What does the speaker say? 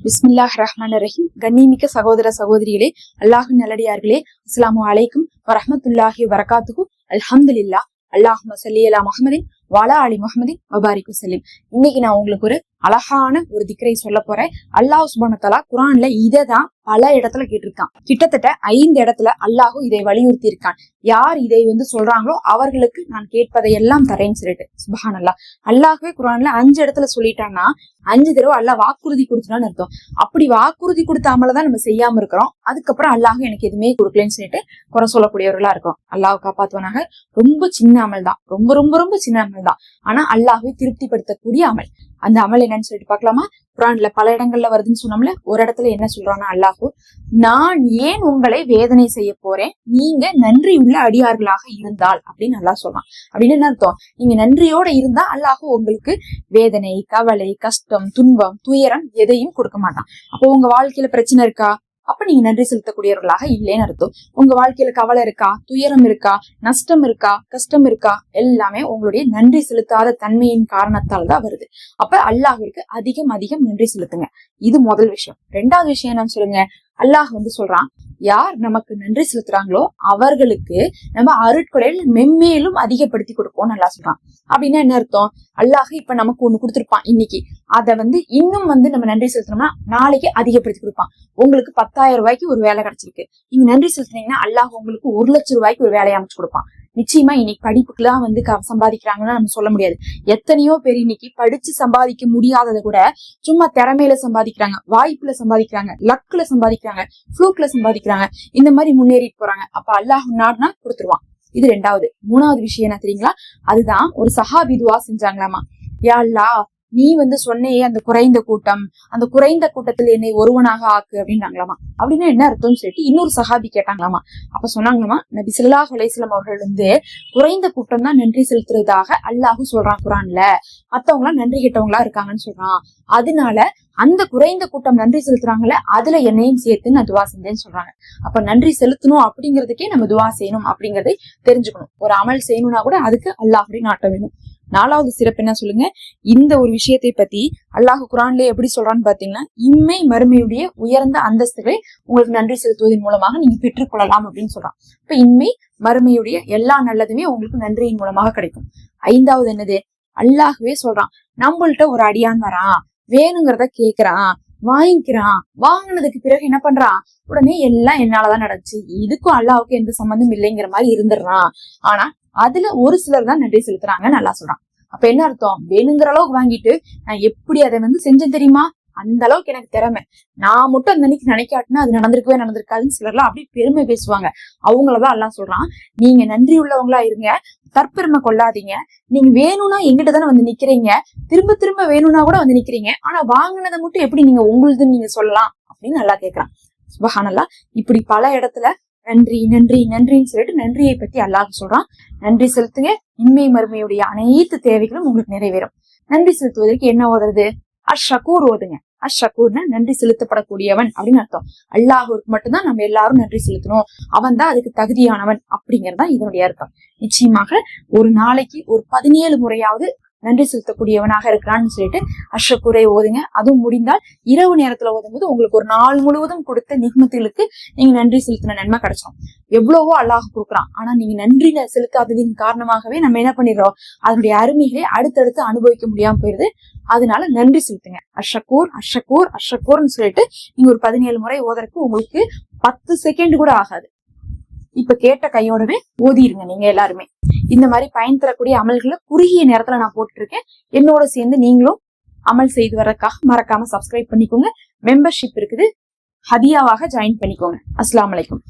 பிஸ்மில்லாஹ் ரஹ்மான் ரஹீம். கண்ணியமிக்க சகோதர சகோதரிகளே, அல்லாஹின் நல்லடியார்களே, அஸ்ஸலாமு அலைக்கும் வரஹ்மத்துல்லாஹி வபரகாத்துஹு. அல்ஹம்துலில்லாஹ். அல்லாஹும்ம ஸல்லி அலா முஹம்மதின் வஅலா அலி முஹம்மதின் வபாரிக் வஸல்லிம். இன்னைக்கு நான் உங்களுக்கு ஒரு அழகான ஒரு திக்ரை சொல்ல போறேன். அல்லாஹ் சுப்ஹானஹு வ தஆலா குர்ஆன்ல இததான் பல இடத்துல கேட்டிருக்கான். கிட்டத்தட்ட 5 இடத்துல அல்லாஹ் இதை வலியுறுத்தி இருக்கான். யார் இதை சொல்றாங்களோ அவர்களுக்கு நான் கேட்பதை எல்லாம் தரேன்னு சொல்லிட்டு. சுப்ஹானல்லாஹ். அல்லாஹ்வே குர்ஆன்ல 5 இடத்துல சொல்லிட்டான்னா 5 தடவை அல்லாஹ் வாக்குறுதி கொடுத்துட்டான்னு அர்த்தம். அப்படி வாக்குறுதி கொடுத்த அமலதான் நம்ம செய்யாம இருக்கிறோம். அதுக்கப்புறம் அல்லாஹ் எனக்கு எதுவுமே கொடுக்கலன்னு சொல்லிட்டு குறை சொல்லக்கூடியவர்களா இருக்கிறோம். அல்லாஹ் காப்பாத்துவனாக. ரொம்ப சின்ன அமல் தான், ரொம்ப ரொம்ப ரொம்ப சின்ன அமல் தான். ஆனா அல்லாஹ்வை திருப்திப்படுத்தக்கூடிய அமல். அந்த அமல் என்னன்னு சொல்லிட்டு பாக்கலாமா? குர்ஆன்ல பல இடங்கள்ல வருதுன்னு சொன்னோம்ல. ஒரு இடத்துல என்ன சொல்றான்னா அல்லாஹ், நான் ஏன் உங்களை வேதனை செய்ய போறேன், நீங்க நன்றியுள்ள அடியார்களாக இருந்தால் அப்படின்னு அல்லாஹ் சொல்றான். அப்படின்னு என்ன அர்த்தம்? நீங்க நன்றியோட இருந்தா அல்லாஹ் உங்களுக்கு வேதனை, கவலை, கஷ்டம், துன்பம், துயரம் எதையும் கொடுக்க மாட்டான். அப்போ உங்க வாழ்க்கையில பிரச்சனை இருக்கா? அப்ப நீங்க நன்றி செலுத்தக்கூடியவர்களாக இல்லைன்னு அர்த்தம். உங்க வாழ்க்கையில கவலை இருக்கா, துயரம் இருக்கா, நஷ்டம் இருக்கா, கஷ்டம் இருக்கா, எல்லாமே உங்களுடைய நன்றி செலுத்தாத தன்மையின் காரணத்தால் தான் வருது. அப்ப அல்லாஹ்விற்கு அதிகம் அதிகம் நன்றி செலுத்துங்க. இது முதல் விஷயம். 2வது விஷயம் என்னன்னு சொல்லுங்க. அல்லாஹ் சொல்றான், யார் நமக்கு நன்றி செலுத்துறாங்களோ அவர்களுக்கு நம்ம அருட்கொடையில் மென்மேலும் அதிகப்படுத்தி கொடுப்போம் நல்லா சொல்றான். அப்படின்னா என்ன அர்த்தம்? அல்லாஹ் இப்ப நமக்கு ஒண்ணு கொடுத்துருப்பான் இன்னைக்கு, அதை இன்னும் நம்ம நன்றி செலுத்தணும்னா நாளைக்கு அதிகப்படுத்தி கொடுப்பான். உங்களுக்கு 10,000 ரூபாய்க்கு ஒரு வேலை கிடைச்சிருக்கு, நீங்க நன்றி செலுத்தினீங்கன்னா அல்லாஹ் உங்களுக்கு 1,00,000 ரூபாய்க்கு ஒரு வேலையை அமைச்சு கொடுப்பான். நிச்சயமா இன்னைக்கு படிப்புக்கெல்லாம் சம்பாதிக்கிறாங்கன்னா நம்ம சொல்ல முடியாது. எத்தனையோ பேர் இன்னைக்கு படிச்சு சம்பாதிக்க முடியாததை கூட சும்மா திறமையில சம்பாதிக்கிறாங்க, வாய்ப்புல சம்பாதிக்கிறாங்க, லக்ல சம்பாதிக்கிறாங்க, ஃப்ளூக்ல சம்பாதிக்கிறாங்க. இந்த மாதிரி முன்னேறிட்டு போறாங்க. அப்ப அல்லாஹ் நாடுனா கொடுத்துருவான். இது 2வது. 3வது விஷயம் என்ன தெரியுங்களா? அதுதான் ஒரு சஹாபி துஆ செஞ்சாங்களாமா. யா அல்லாஹ், நீ சொன்னே அந்த குறைந்த கூட்டம், அந்த குறைந்த கூட்டத்தில் என்னை ஒருவனாக ஆக்கு அப்படின்னாங்களாமா. அப்படின்னா என்ன அர்த்தம்னு சொல்லிட்டு இன்னொரு சஹாபி கேட்டாங்களாமா. அப்ப சொன்னாங்களாமா, நபி ஸல்லல்லாஹு அலைஹி வஸல்லம் அவர்கள் குறைந்த கூட்டம் தான் நன்றி செலுத்துறதாக அல்லாஹ் சொல்றான் குர்ஆன்ல. மத்தவங்க எல்லாம் நன்றி கெட்டவங்களா இருக்காங்கன்னு சொல்றான். அதனால அந்த குறைந்த கூட்டம் நன்றி செலுத்துறாங்கல்ல, அதுல என்னையும் சேர்த்து நான் துவா செஞ்சேன்னு சொல்றாங்க. அப்ப நன்றி செலுத்தணும் அப்படிங்கிறதுக்கே நம்ம துவா செய்யணும் அப்படிங்கறதை தெரிஞ்சுக்கணும். ஒரு அமல் செய்யணும்னா கூட அதுக்கு அல்லாஹ்வுடைய நாட்டம் வேணும். 4வது சிறப்பு என்ன சொல்லுங்க. இந்த ஒரு விஷயத்தை பத்தி அல்லாஹ் குர்ஆன்ல எப்படி சொல்றான்னு பாத்தீங்கன்னா, இம்மை மறுமையுடைய உயர்ந்த அந்தஸ்துகளை உங்களுக்கு நன்றி செலுத்துவதன் மூலமாக நீங்க பெற்றுக்கொள்ளலாம் அப்படின்னு சொல்றான். இப்ப இம்மை மறுமையுடைய எல்லா நல்லதுமே உங்களுக்கு நன்றியின் மூலமாக கிடைக்கும். 5வது என்னது? அல்லாஹ்வே சொல்றான், நம்மள்ட்ட ஒரு அடியான் வரான், வேணுங்கிறத கேக்குறான், வாங்கிக்கிறான், வாங்கினதுக்கு பிறகு என்ன பண்றான், உடனே எல்லாம் என்னாலதான் நடந்துச்சு, இதுக்கும் அல்லாஹ்வுக்கு எந்த சம்பந்தம் இல்லைங்கிற மாதிரி இருந்துடுறான். ஆனா அதுல ஒரு சிலர் தான் நன்றி செலுத்துறாங்க நல்லா சொல்றான். அப்ப என்ன அர்த்தம்? வேணுங்கிற அளவுக்கு வாங்கிட்டு நான் எப்படி அதை செஞ்சேன் தெரியுமா, அந்த அளவுக்கு எனக்கு திறமை, நான் மட்டும் அந்த அன்னைக்கு நினைக்காட்டுனா அது நடந்திருக்காதுன்னு சிலர்லாம் அப்படி பெருமை பேசுவாங்க. அவங்களதான் அல்லாஹ் சொல்றான், நீங்க நன்றி உள்ளவங்களா இருங்க, தற்பெருமை கொள்ளாதீங்க. நீங்க வேணும்னா எங்கிட்ட தானே நிக்கிறீங்க, திரும்ப திரும்ப வேணும்னா கூட நிக்கிறீங்க, ஆனா வாங்கினதை மட்டும் எப்படி நீங்க உங்களுதுன்னு நீங்க சொல்லலாம் அப்படின்னு நல்லா கேட்கறான். சுப்ஹானல்லாஹ். இப்படி பல இடத்துல நன்றி நன்றி நன்றின்னு சொல்லிட்டு நன்றியை பத்தி அல்லாஹ் சொல்றான். நன்றி செலுத்துங்க, இன்மை மறுமையுடைய அனைத்து தேவைகளும் உங்களுக்கு நிறைவேறும். நன்றி செலுத்துவதற்கு என்ன ஓதுறது? அஷ்ஷகூர் ஓதுங்க. அஷ்ஷகூர்னா நன்றி செலுத்தப்படக்கூடியவன் அப்படின்னு அர்த்தம். அல்லாஹ்வுக்கு மட்டும்தான் நம்ம எல்லாரும் நன்றி செலுத்தணும், அவன் தான் அதுக்கு தகுதியானவன் அப்படிங்கறதுதான் இதனுடைய அர்த்தம். நிச்சயமாக ஒரு நாளைக்கு ஒரு 17 முறையாவது நன்றி செலுத்தக்கூடியவனாக இருக்கிறான்னு சொல்லிட்டு அஷ்ஷகூரை ஓதுங்க. அதுவும் முடிந்தால் இரவு நேரத்துல ஓதும் போது உங்களுக்கு ஒரு நாள் முழுவதும் கொடுத்த நிக்மத்துகளுக்கு நீங்க நன்றி செலுத்தின நன்மை கிடைச்சிடும். எவ்வளவோ அல்லாஹ் கொடுக்குறான், ஆனா நீங்க நன்றி செலுத்தாததின் காரணமாகவே நம்ம என்ன பண்ணிடுறோம், அதனுடைய அருமைகளை அடுத்தடுத்து அனுபவிக்க முடியாம போயிருது. அதனால நன்றி செலுத்துங்க. அஷ்ஷகூர் அஷ்ஷகூர் அஷ்ஷகூர்னு சொல்லிட்டு நீங்க ஒரு 17 முறை ஓதறதுக்கு உங்களுக்கு 10 செகண்ட் கூட ஆகாது. இப்ப கேட்ட கையோடவே ஓதிருங்க நீங்க எல்லாருமே. இந்த மாதிரி பயன் தரக்கூடிய அமல்களை குறுகிய நேரத்துல நான் போட்டு இருக்கேன். என்னோட சேர்ந்து நீங்களும் அமல் செய்து வர்றதுக்காக மறக்காம சப்ஸ்கிரைப் பண்ணிக்கோங்க. மெம்பர்ஷிப் இருக்குது, ஹதியாவாக ஜாயின் பண்ணிக்கோங்க. அஸ்ஸலாமு அலைக்கும்.